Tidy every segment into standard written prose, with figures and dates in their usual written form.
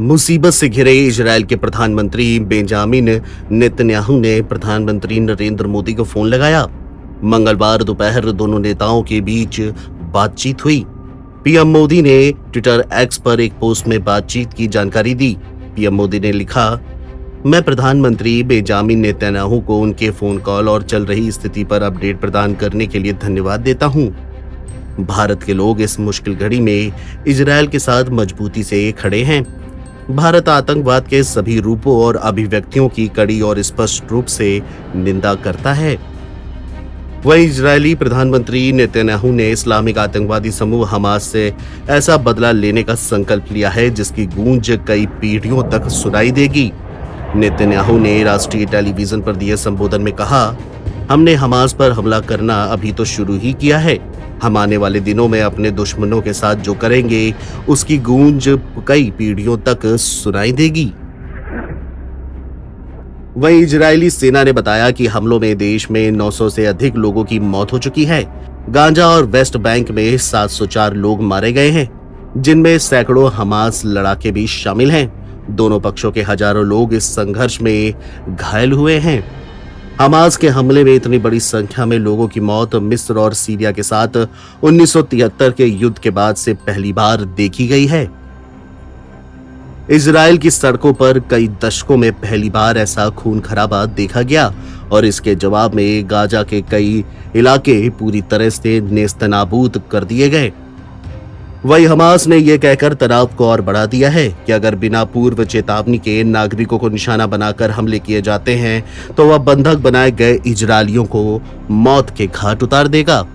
मुसीबत से घिरे इजरायल के प्रधानमंत्री बेंजामिन नेतन्याहू ने प्रधानमंत्री नरेंद्र मोदी को फोन लगाया। मंगलवार दोपहर दोनों नेताओं के बीच बातचीत हुई। पीएम मोदी ने ट्विटर एक्स पर एक पोस्ट में बातचीत की जानकारी दी। पीएम मोदी ने लिखा, मैं प्रधानमंत्री बेंजामिन नेतन्याहू को उनके फोन कॉल और चल रही स्थिति पर अपडेट प्रदान करने के लिए धन्यवाद देता हूं। भारत के लोग इस मुश्किल घड़ी में इजरायल के साथ मजबूती से खड़े हैं। भारत आतंकवाद के सभी रूपों और अभिव्यक्तियों की कड़ी और स्पष्ट रूप से निंदा करता है। वहीं इजरायली प्रधानमंत्री नेतन्याहू ने इस्लामिक आतंकवादी समूह हमास से ऐसा बदला लेने का संकल्प लिया है जिसकी गूंज कई पीढ़ियों तक सुनाई देगी। नेतन्याहू ने राष्ट्रीय टेलीविजन पर दिए संबोधन में कहा, हमने हमास पर हमला करना अभी तो शुरू ही किया है। हम आने वाले दिनों में अपने दुश्मनों के साथ जो करेंगे उसकी गूंज कई पीढ़ियों तक सुनाई देगी। वहीं इजरायली सेना ने बताया कि हमलों में देश में 900 से अधिक लोगों की मौत हो चुकी है। गाजा और वेस्ट बैंक में 704 लोग मारे गए हैं, जिनमें सैकड़ों हमास लड़ाके भी शामिल हैं। दोनों पक्षों के हजारों लोग इस संघर्ष में घायल हुए हैं। हमास के हमले में इतनी बड़ी संख्या में लोगों की मौत मिस्र और सीरिया के साथ 1973 के युद्ध के बाद से पहली बार देखी गई है। इजरायल की सड़कों पर कई दशकों में पहली बार ऐसा खून खराबा देखा गया और इसके जवाब में गाजा के कई इलाके पूरी तरह से नेस्तनाबूद कर दिए गए। वही हमास ने यह कहकर तनाव को और बढ़ा दिया है कि अगर बिना पूर्व चेतावनी के नागरिकों को निशाना बनाकर हमले किए जाते हैं तो वह बंधक बनाए गए इजरायलियों को मौत के घाट उतार देगा।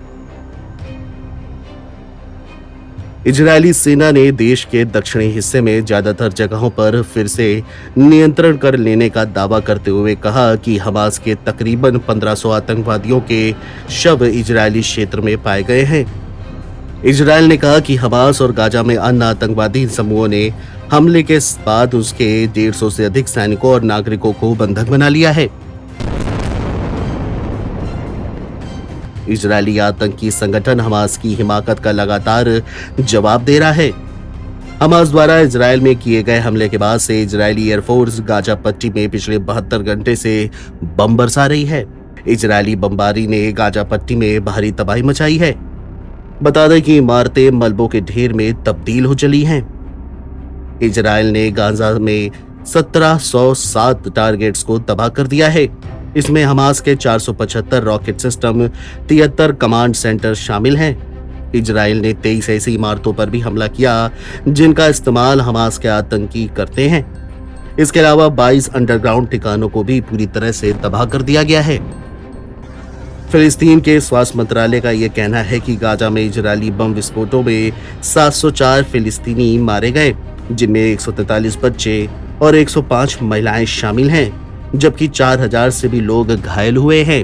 इजरायली सेना ने देश के दक्षिणी हिस्से में ज्यादातर जगहों पर फिर से नियंत्रण कर लेने का दावा करते हुए कहा कि हमास के तकरीबन 1500 आतंकवादियों के शव इजरायली क्षेत्र में पाए गए हैं। इजरायल ने कहा कि हमास और गाजा में अन्य आतंकवादी समूहों ने हमले के बाद उसके 150 से अधिक सैनिकों और नागरिकों को बंधक बना लिया है। इजरायली आतंकी संगठन हमास की हिमाकत का लगातार जवाब दे रहा है। हमास द्वारा इजरायल में किए गए हमले के बाद से इजरायली एयरफोर्स गाजा पट्टी में पिछले 72 घंटे से बम बरसा रही है। इजरायली बमबारी ने गाजा पट्टी में भारी तबाही मचाई है। बता दें कि इमारतें मलबों के ढेर में तब्दील हो चली हैं। इजरायल ने गाजा में 1707 टारगेट्स को तबाह कर दिया है। इसमें हमास के 475 रॉकेट सिस्टम, 73 कमांड सेंटर शामिल हैं। इजरायल ने 23 ऐसी इमारतों पर भी हमला किया जिनका इस्तेमाल हमास के आतंकी करते हैं। इसके अलावा 22 अंडरग्राउंड ठिकानों को भी पूरी तरह से तबाह कर दिया गया है। फिलिस्तीन के स्वास्थ्य मंत्रालय का यह कहना है कि गाजा में इजरायली बम विस्फोटों में 704 फिलिस्तीनी मारे गए, जिनमें 143 बच्चे और 105 महिलाएं शामिल हैं, जबकि 4000 से भी लोग घायल हुए हैं।